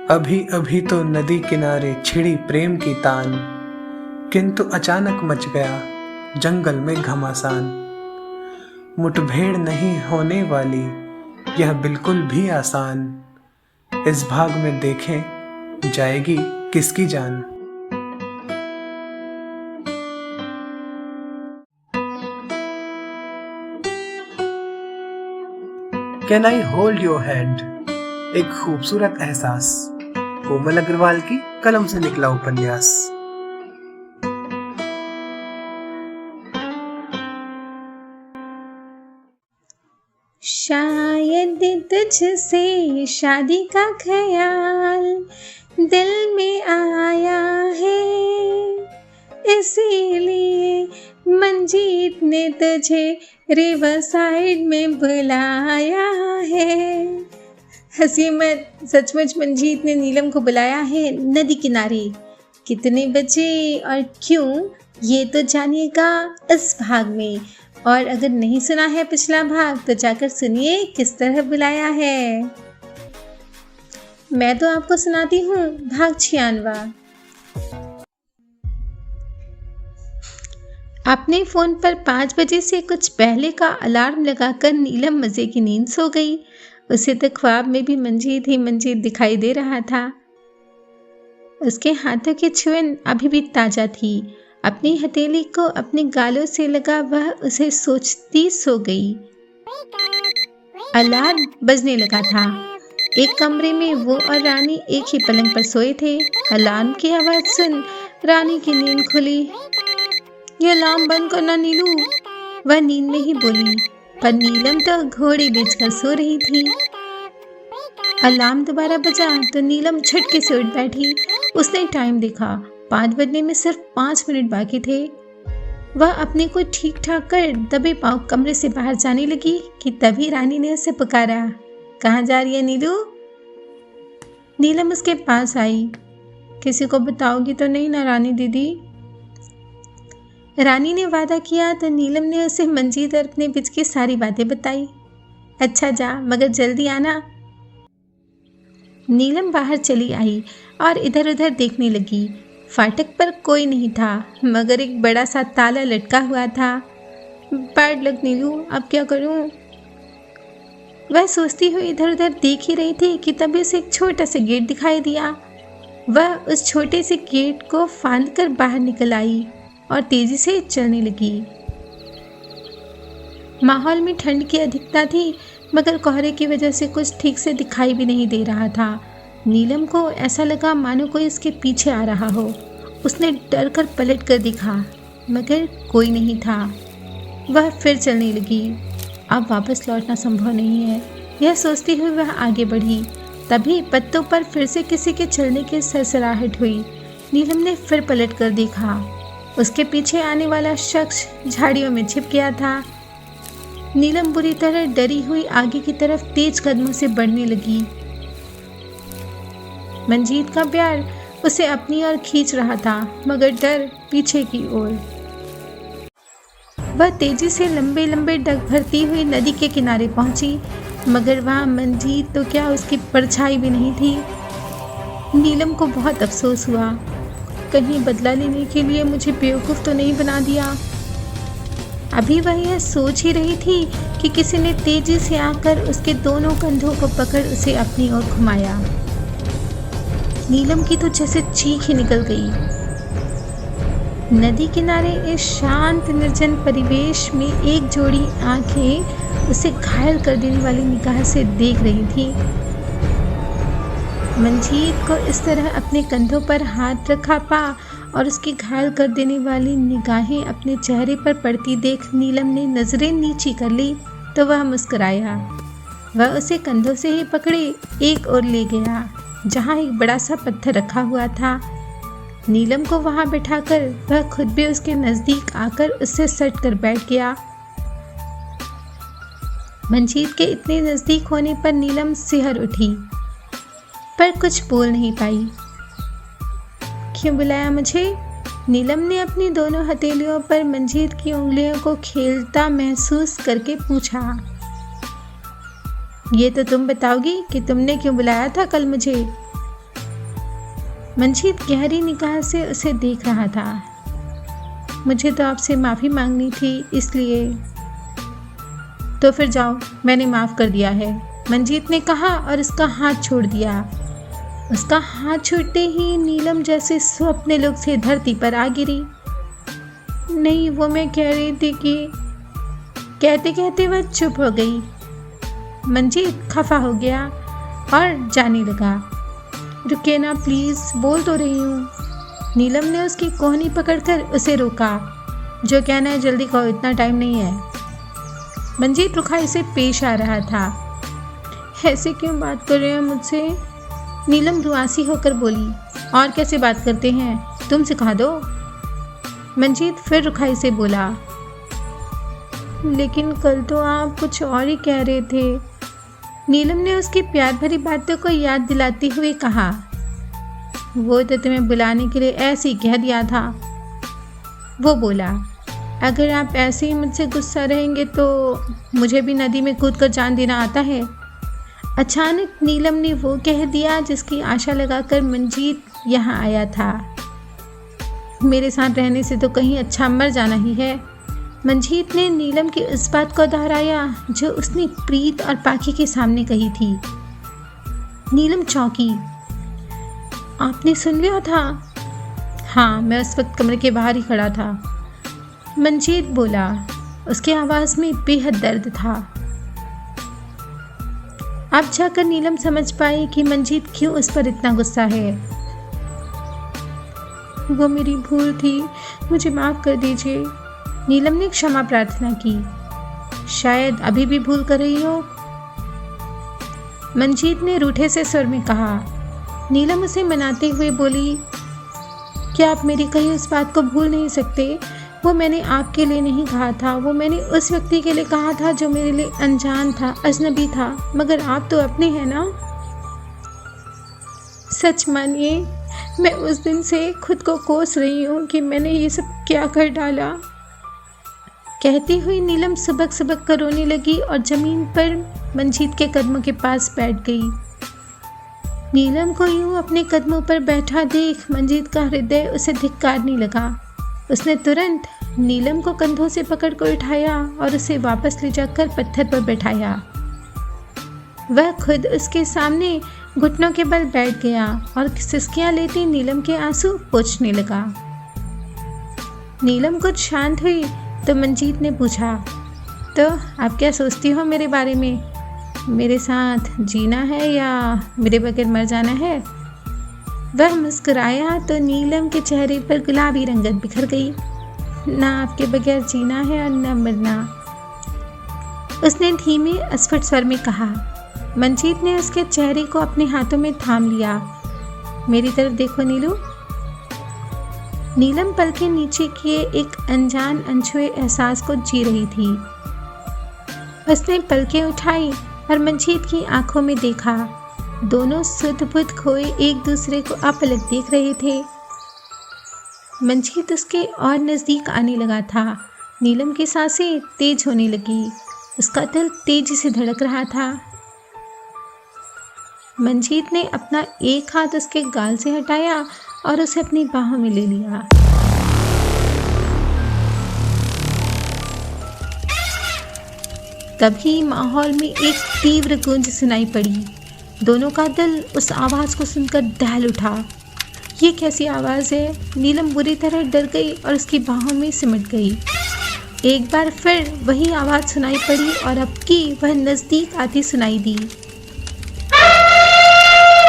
अभी अभी तो नदी किनारे छिड़ी प्रेम की तान, किंतु अचानक मच गया जंगल में घमासान। मुठभेड़ नहीं होने वाली यह बिल्कुल भी आसान, इस भाग में देखें जाएगी किसकी जान। Can I hold your hand, एक खूबसूरत एहसास, कोमल अग्रवाल की कलम से निकला उपन्यास। शायद तुझसे शादी का ख्याल दिल में आया है, इसीलिए मंजीत ने तुझे रिवर साइड में बुलाया है। हंसी मत, सचमुच मंजीत ने नीलम को बुलाया है नदी किनारे। कितने बजे और क्यों, ये तो जानिएगा इस भाग में। और अगर नहीं सुना है पिछला भाग तो जाकर सुनिए किस तरह बुलाया है। मैं तो आपको सुनाती हूँ भाग 96। अपने फ़ोन पर 5 बजे से कुछ पहले का अलार्म लगाकर नीलम मज़े की नींद सो गई। उसे तो ख्वाब में भी मंजीत ही मंजीत दिखाई दे रहा था। उसके हाथों की छुएन अभी भी ताज़ा थी। अपनी हथेली को अपने गालों से लगा वह उसे सोचती सो गई। अलार्म बजने लगा था। एक कमरे में वो और रानी एक ही पलंग पर सोए थे। अलार्म की आवाज़ सुन रानी की नींद खुली। ये अलार्म बंद करना नीलू, वह नींद में ही बोली, पर नीलम तो घोड़े बेचकर सो रही थी। अलार्म दोबारा बजा तो नीलम झटके से उठ बैठी। उसने टाइम देखा, 5 बजने में सिर्फ 5 मिनट बाकी थे। वह अपने को ठीक ठाक कर दबे पांव कमरे से बाहर जाने लगी कि तभी रानी ने उसे पुकारा, कहाँ जा रही है नीलू? नीलम उसके पास आई। किसी को बताओगी तो नहीं ना रानी दीदी? रानी ने वादा किया तो नीलम ने उसे मंजीत और अपने बीच की सारी बातें बताई। अच्छा जा, मगर जल्दी आना। नीलम बाहर चली आई और इधर उधर देखने लगी। फाटक पर कोई नहीं था, मगर एक बड़ा सा ताला लटका हुआ था। बैड लक नीलू, अब क्या करूं? वह सोचती हुई इधर उधर देख ही रही थी कि तभी उसे एक छोटा सा गेट दिखाई दिया। वह उस छोटे से गेट को फांद कर बाहर निकल आई और तेजी से चलने लगी। माहौल में ठंड की अधिकता थी, मगर कोहरे की वजह से कुछ ठीक से दिखाई भी नहीं दे रहा था। नीलम को ऐसा लगा मानो कोई इसके पीछे आ रहा हो। उसने डर कर पलट कर देखा, मगर कोई नहीं था। वह फिर चलने लगी। अब वापस लौटना संभव नहीं है, यह सोचती हुई वह आगे बढ़ी। तभी पत्तों पर फिर से किसी के चलने की सरसराहट हुई। नीलम ने फिर पलट कर देखा। उसके पीछे आने वाला शख्स झाड़ियों में छिप गया था। नीलम बुरी तरह डरी हुई आगे की तरफ तेज कदमों से बढ़ने लगी। मंजीत का प्यार उसे अपनी ओर खींच रहा था, मगर डर पीछे की ओर। वह तेजी से लंबे लंबे डग भरती हुई नदी के किनारे पहुंची, मगर वहां मंजीत तो क्या, उसकी परछाई भी नहीं थी। नीलम को बहुत अफसोस हुआ, कहीं बदला लेने के लिए मुझे बेवकूफ़ तो नहीं बना दिया। अभी वह यह सोच ही रही थी कि किसी ने तेजी से आकर उसके दोनों कंधों को पकड़ उसे अपनी ओर घुमाया। नीलम की तो जैसे चीख ही निकल गई। नदी किनारे इस शांत निर्जन परिवेश में एक जोड़ी आंखें उसे घायल कर देने वाली निगाह से देख रही थी। मंजीत को इस तरह अपने कंधों पर हाथ रखा पा और उसकी घायल कर देने वाली निगाहें अपने चेहरे पर पड़ती देख नीलम ने नजरें नीची कर ली तो वह मुस्कुराया। वह उसे कंधों से ही पकड़े एक ओर ले गया जहाँ एक बड़ा सा पत्थर रखा हुआ था। नीलम को वहाँ बिठाकर वह खुद भी उसके नज़दीक आकर उससे सट कर बैठ गया। मंजीत के इतने नज़दीक होने पर नीलम सिहर उठी, पर कुछ बोल नहीं पाई। क्यों बुलाया मुझे? नीलम ने अपनी दोनों हथेलियों पर मंजीत की उंगलियों को खेलता महसूस करके पूछा। ये तो तुम बताओगी कि तुमने क्यों बुलाया था कल मुझे? मंजीत गहरी निगाह से उसे देख रहा था। मुझे तो आपसे माफ़ी मांगनी थी, इसलिए। तो फिर जाओ, मैंने माफ़ कर दिया है, मंजीत ने कहा और उसका हाथ छोड़ दिया। उसका हाथ छूटते ही नीलम जैसे स्वप्न लोक से धरती पर आ गिरी। नहीं, वो मैं कह रही थी कि कहते कहते वह चुप हो गई। मंजीत खफा हो गया और जाने लगा। रुकिए ना प्लीज़, बोल तो रही हूँ। नीलम ने उसकी कोहनी पकड़कर उसे रोका। जो कहना है जल्दी कहो, इतना टाइम नहीं है। मंजीत रुखाई से पेश आ रहा था। ऐसे क्यों बात कर रहे हैं मुझसे? नीलम रुआसी होकर बोली। और कैसे बात करते हैं, तुम सिखा दो। मंजीत फिर रुखाई से बोला। लेकिन कल तो आप कुछ और ही कह रहे थे। नीलम ने उसकी प्यार भरी बातों को याद दिलाते हुए कहा। वो तो तुम्हें बुलाने के लिए ऐसे ही कह दिया था। वो बोला, अगर आप ऐसे ही मुझसे गुस्सा रहेंगे तो मुझे भी नदी में कूदकर जान देना आता है। अचानक नीलम ने वो कह दिया जिसकी आशा लगाकर मंजीत यहाँ आया था। मेरे साथ रहने से तो कहीं अच्छा मर जाना ही है। मंजीत ने नीलम की उस बात को दोहराया जो उसने प्रीत और पाखी के सामने कही थी। नीलम चौंकी। आपने सुन लिया था? हाँ, मैं उस वक्त कमरे के बाहर ही खड़ा था। मंजीत बोला। उसकी आवाज़ में बेहद दर्द था। अब जाकर नीलम समझ पाई कि मंजीत क्यों उस पर इतना गुस्सा है। वो मेरी भूल थी, मुझे माफ़ कर दीजिए। नीलम ने क्षमा प्रार्थना की। शायद अभी भी भूल कर रही हो, मंजीत ने रूठे से स्वर में कहा। नीलम उसे मनाते हुए बोली, क्या आप मेरी कही उस बात को भूल नहीं सकते? वो मैंने आपके लिए नहीं कहा था, वो मैंने उस व्यक्ति के लिए कहा था जो मेरे लिए अनजान था, अजनबी था, मगर आप तो अपने हैं ना। सच मानिए, मैं उस दिन से खुद को कोस रही हूँ कि मैंने ये सब क्या कर डाला। कहती हुई नीलम सुबक सुबक कर रोने लगी और जमीन पर मंजीत के कदमों के पास बैठ गई। नीलम को यूं अपने कदमों पर बैठा देख मंजीत का हृदय उसे धिक्कारने लगा। उसने तुरंत नीलम को कंधों से पकड़कर उठाया और उसे वापस ले जाकर पत्थर पर बैठाया। वह खुद उसके सामने घुटनों के बल बैठ गया और सिसकियां लेती नीलम के आंसू पोंछने लगा। नीलम कुछ शांत हुई तो मंजीत ने पूछा, तो आप क्या सोचती हो मेरे बारे में? मेरे साथ जीना है या मेरे बगैर मर जाना है? वह मुस्कुराया तो नीलम के चेहरे पर गुलाबी रंगत बिखर गई। ना आपके बगैर जीना है और न मरना, उसने धीमे अस्फुट स्वर में कहा। मंजीत ने उसके चेहरे को अपने हाथों में थाम लिया। मेरी तरफ देखो नीलू। नीलम पल के नीचे किए एक अनजान अनछुए एहसास को जी रही थी। उसने पलकें उठाई और मंजीत की आंखों में देखा। दोनों सुध-बुध खोए एक दूसरे को अपलक देख रहे थे। मंजीत उसके और नज़दीक आने लगा था। नीलम की सांसें तेज होने लगी। उसका दिल तेजी से धड़क रहा था। मंजीत ने अपना एक हाथ उसके गाल से हटाया और उसे अपनी बाहों में ले लिया। तभी माहौल में एक तीव्र गूंज सुनाई पड़ी। दोनों का दिल उस आवाज़ को सुनकर दहल उठा। ये कैसी आवाज़ है? नीलम बुरी तरह डर गई और उसकी बाहों में सिमट गई। एक बार फिर वही आवाज़ सुनाई पड़ी और अब की वह नज़दीक आती सुनाई दी।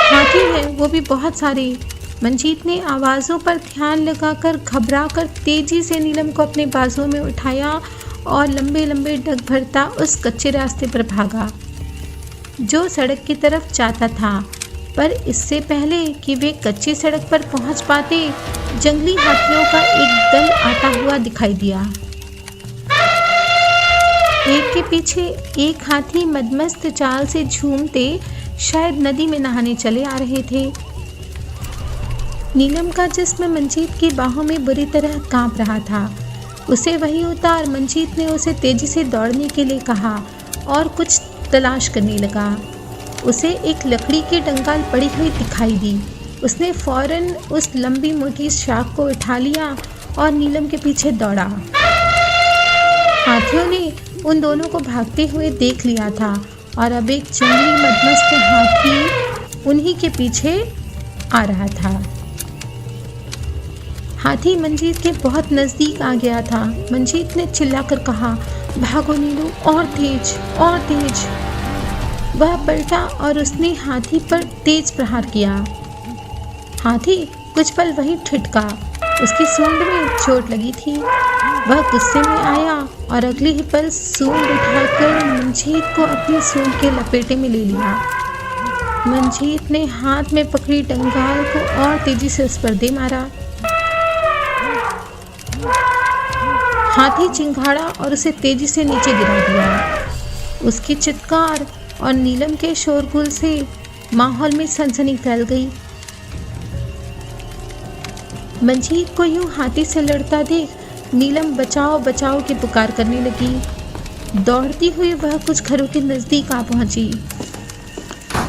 हाथी है, वो भी बहुत सारे। मंजीत ने आवाज़ों पर ध्यान लगाकर घबराकर तेजी से नीलम को अपने बाजुओं में उठाया और लंबे लंबे डग भरता उस कच्चे रास्ते पर भागा जो सड़क की तरफ जाता था। पर इससे पहले कि वे कच्ची सड़क पर पहुंच पाते, जंगली हाथियों का एक दल आता हुआ दिखाई दिया। एक के पीछे एक हाथी मदमस्त चाल से झूमते शायद नदी में नहाने चले आ रहे थे। नीलम का जिस्म मंजीत की बाहों में बुरी तरह कांप रहा था। उसे वहीं उतार। मंजीत ने उसे तेजी से दौड़ने के लिए कहा और कुछ तलाश करने लगा। उसे एक लकड़ी की डंगाल पड़ी हुई दिखाई दी। उसने फौरन उस लंबी मोटी शाख को उठा लिया और नीलम के पीछे दौड़ा। हाथियों ने उन दोनों को भागते हुए देख लिया था और अब एक जंगली मदमस्त हाथी उन्हीं के पीछे आ रहा था। हाथी मंजीत के बहुत नज़दीक आ गया था। मंजीत ने चिल्लाकर कहा, भागो नीलू, और तेज, और तेज। वह पलटा और उसने हाथी पर तेज प्रहार किया। हाथी कुछ पल वहीं ठिठका, उसकी सूंड में चोट लगी थी। वह गुस्से में आया और अगले ही पल सूंड उठाकर मंजीत को अपनी सूंड के लपेटे में ले लिया। मंजीत ने हाथ में पकड़ी डंगाल को और तेजी से उस पर दे मारा। हाथी चिंघाड़ा और उसे तेजी से नीचे गिरा दिया। उसकी चित्कार और नीलम के शोरगुल से माहौल में सनसनी फैल गई। मंजीत को यूं हाथी से लड़ता देख नीलम बचाओ बचाओ की पुकार करने लगी। दौड़ती हुई वह कुछ घरों के नज़दीक आ पहुंची।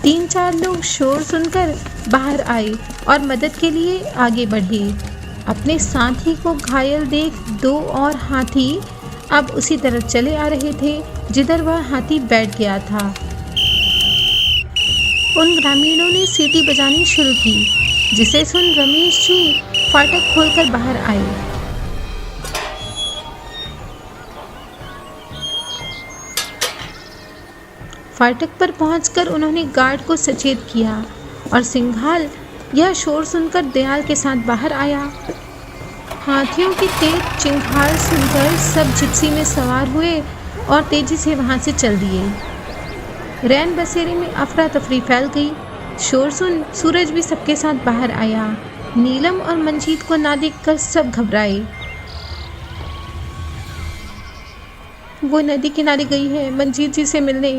3-4 लोग शोर सुनकर बाहर आए और मदद के लिए आगे बढ़े। अपने साथी को घायल देख 2 और हाथी अब उसी तरफ चले आ रहे थे जिधर वह हाथी बैठ गया था। उन ग्रामीणों ने सीटी बजानी शुरू की, जिसे सुन रमेश जी फाटक खोलकर बाहर आए। फाटक पर पहुंचकर उन्होंने गार्ड को सचेत किया और सिंघाल यह शोर सुनकर दयाल के साथ बाहर आया। हाथियों की तेज चिंगाड़ सुनकर सब जिप्सी में सवार हुए और तेजी से वहां से चल दिए। रैन बसेरे में अफरा तफरी फैल गई। शोर सुन सूरज भी सबके साथ बाहर आया। नीलम और मंजीत को ना देखकर सब घबराए। वो नदी किनारे गई है मंजीत जी से मिलने,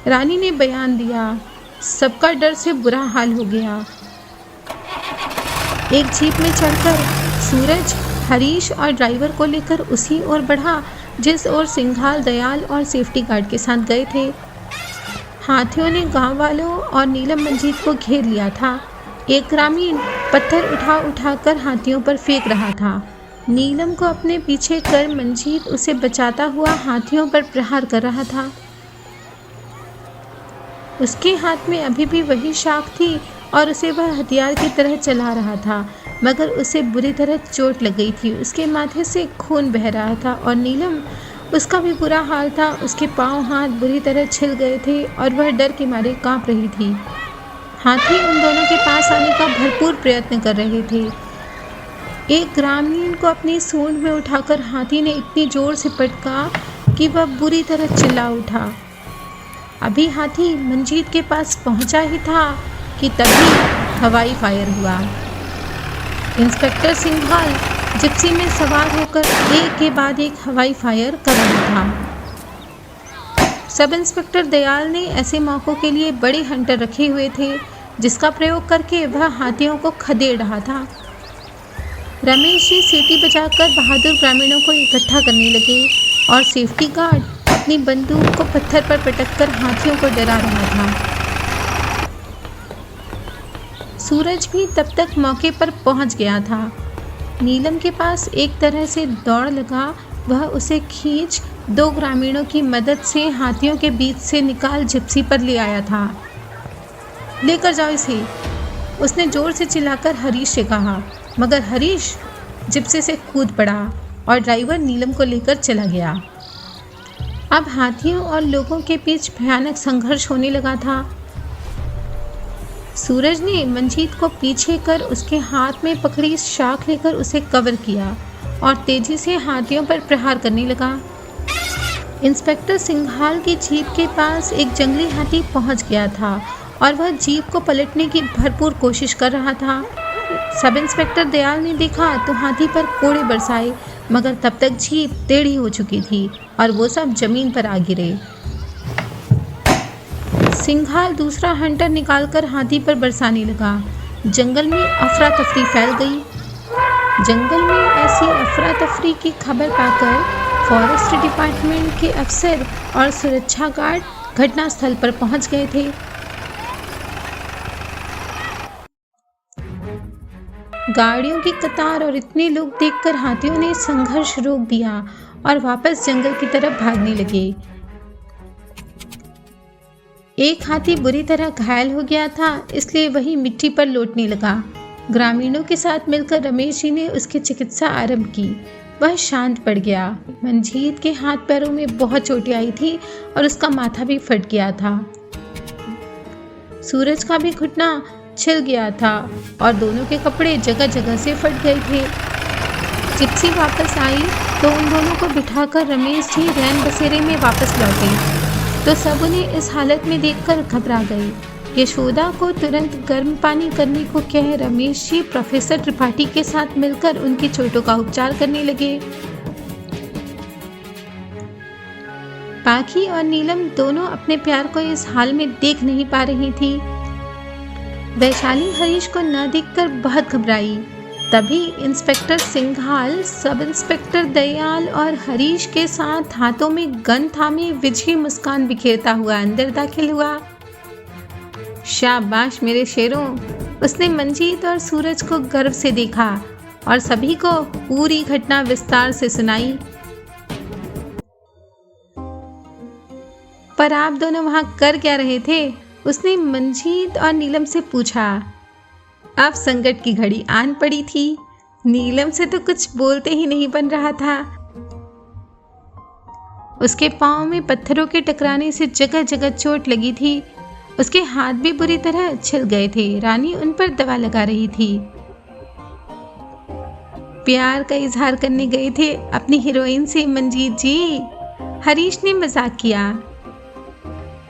रानी ने बयान दिया। सबका डर से बुरा हाल हो गया। एक जीप में चढ़कर सूरज हरीश और ड्राइवर को लेकर उसी ओर बढ़ा जिस ओर सिंघाल, दयाल और सेफ्टी गार्ड के साथ गए थे। हाथियों ने गांव वालों और नीलम मंजीत को घेर लिया था। एक ग्रामीण पत्थर उठाकर हाथियों पर फेंक रहा था। नीलम को अपने पीछे कर मंजीत उसे बचाता हुआ हाथियों पर प्रहार कर रहा था। उसके हाथ में अभी भी वही शाख थी और उसे वह हथियार की तरह चला रहा था, मगर उसे बुरी तरह चोट लग गई थी। उसके माथे से खून बह रहा था और नीलम, उसका भी बुरा हाल था। उसके पांव हाथ बुरी तरह छिल गए थे और वह डर के मारे कांप रही थी। हाथी उन दोनों के पास आने का भरपूर प्रयत्न कर रहे थे। एक ग्रामीण को अपनी सूंड में उठाकर हाथी ने इतनी जोर से पटका कि वह बुरी तरह चिल्ला उठा। अभी हाथी मंजीत के पास पहुंचा ही था कि तभी हवाई फायर हुआ। इंस्पेक्टर सिंघाल जिप्सी में सवार होकर एक के बाद एक हवाई फायर कर रहा था। सब इंस्पेक्टर दयाल ने ऐसे मौक़ों के लिए बड़े हंटर रखे हुए थे, जिसका प्रयोग करके वह हाथियों को खदेड़ रहा था। रमेश जी सीटी बजाकर बहादुर ग्रामीणों को इकट्ठा करने लगे और सेफ्टी गार्ड अपनी बंदूक को पत्थर पर पटककर हाथियों को डरा रहा था। सूरज भी तब तक मौके पर पहुंच गया था। नीलम के पास एक तरह से दौड़ लगा। वह उसे खींच 2 ग्रामीणों की मदद से हाथियों के बीच से निकाल जिप्सी पर ले आया था। लेकर जाओ इसे, उसने जोर से चिल्लाकर हरीश से कहा, मगर हरीश जिप्सी से कूद पड़ा और ड्राइवर नीलम को लेकर चला गया। अब हाथियों और लोगों के बीच भयानक संघर्ष होने लगा था। सूरज ने मंजीत को पीछे कर उसके हाथ में पकड़ी शाख लेकर उसे कवर किया और तेजी से हाथियों पर प्रहार करने लगा। इंस्पेक्टर सिंघाल की जीप के पास एक जंगली हाथी पहुंच गया था और वह जीप को पलटने की भरपूर कोशिश कर रहा था। सब इंस्पेक्टर दयाल ने देखा तो हाथी पर कोड़े बरसाए, मगर तब तक जीप टेढ़ी हो चुकी थी और वो सब जमीन पर आ गिरे। सिंघाल दूसरा हंटर निकालकर हाथी पर बरसाने लगा। जंगल में अफरा तफरी फैल गई। जंगल में ऐसी अफरा तफरी की खबर पाकर फॉरेस्ट डिपार्टमेंट के अफसर और सुरक्षा गार्ड घटनास्थल पर पहुंच गए थे। गाड़ियों की कतार और इतने लोग देखकर हाथियों ने संघर्ष रोक दिया और वापस जंगल की तरफ भागने लगे। एक हाथी बुरी तरह घायल हो गया था, इसलिए वही मिट्टी पर लौटने लगा। ग्रामीणों के साथ मिलकर रमेश जी ने उसकी चिकित्सा आरंभ की। वह शांत पड़ गया। मंजीत के हाथ पैरों में बहुत चोटें आई थी और उसका माथा भी फट गया था। सूरज का भी घुटना छिल गया था और दोनों के कपड़े जगह जगह से फट गए थे। जिप्सी वापस आई तो उन दोनों को बिठाकर रमेश जी रैन बसेरे में वापस लौटे तो सब उन्हें इस हालत में देखकर घबरा गए। यशोदा को तुरंत गर्म पानी करने को कह रमेश जी प्रोफेसर त्रिपाठी के साथ मिलकर उनकी चोटों का उपचार करने लगे। पाखी और नीलम दोनों अपने प्यार को इस हाल में देख नहीं पा रही थी। वैशाली हरीश को न देखकर बहुत घबराई। तभी inspector Singhal, sub inspector Dayal और हरीश के साथ हाथों में गन थामे विजयी मुस्कान बिखेरता हुआ अंदर दाखिल हुआ। शाबाश मेरे शेरों, उसने मंजीत और सूरज को गर्व से देखा और सभी को पूरी घटना विस्तार से सुनाई। पर आप दोनों वहां कर क्या रहे थे? उसने मंजीत और नीलम से पूछा। अब संकट की घड़ी आन पड़ी थी। नीलम से तो कुछ बोलते ही नहीं बन रहा था। उसके पांव में पत्थरों के टकराने से जगह जगह चोट लगी थी। उसके हाथ भी बुरी तरह छिल गए थे। रानी उन पर दवा लगा रही थी। प्यार का इजहार करने गए थे अपनी हीरोइन से मंजीत जी, हरीश ने मजाक किया।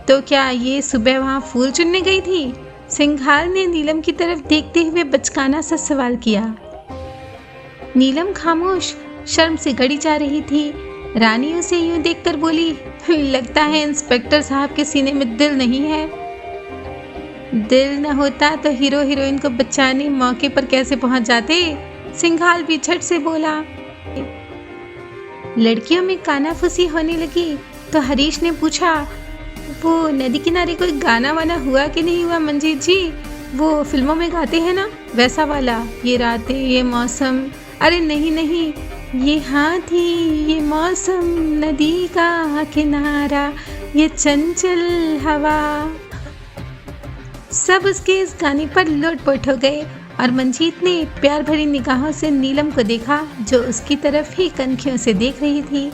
तो क्या ये सुबह वहां फूल चुनने गई थी? सिंघाल ने नीलम की तरफ देखते हुए बचकाना सा सवाल किया। नीलम खामोश, शर्म से गड़ी जा रही थी। रानी उसे यूं देखकर बोली, लगता है इंस्पेक्टर साहब के सीने में दिल नहीं है। दिल न होता तो हीरो हीरोइन को बचाने मौके पर कैसे पहुंच जाते? सिंघाल भी झट से बोला। लड़कियों में कानाफूसी होने लगी तो हरीश ने पूछा, वो नदी किनारे कोई गाना वाना हुआ कि नहीं हुआ मंजीत जी? वो फिल्मों में गाते हैं ना, वैसा वाला, ये रातें ये मौसम। अरे नहीं नहीं, ये हाथी ये मौसम, नदी का किनारा ये चंचल हवा। सब उसके इस गाने पर लोटपोट हो गए और मंजीत ने प्यार भरी निगाहों से नीलम को देखा जो उसकी तरफ ही कनखियों से देख रही थी।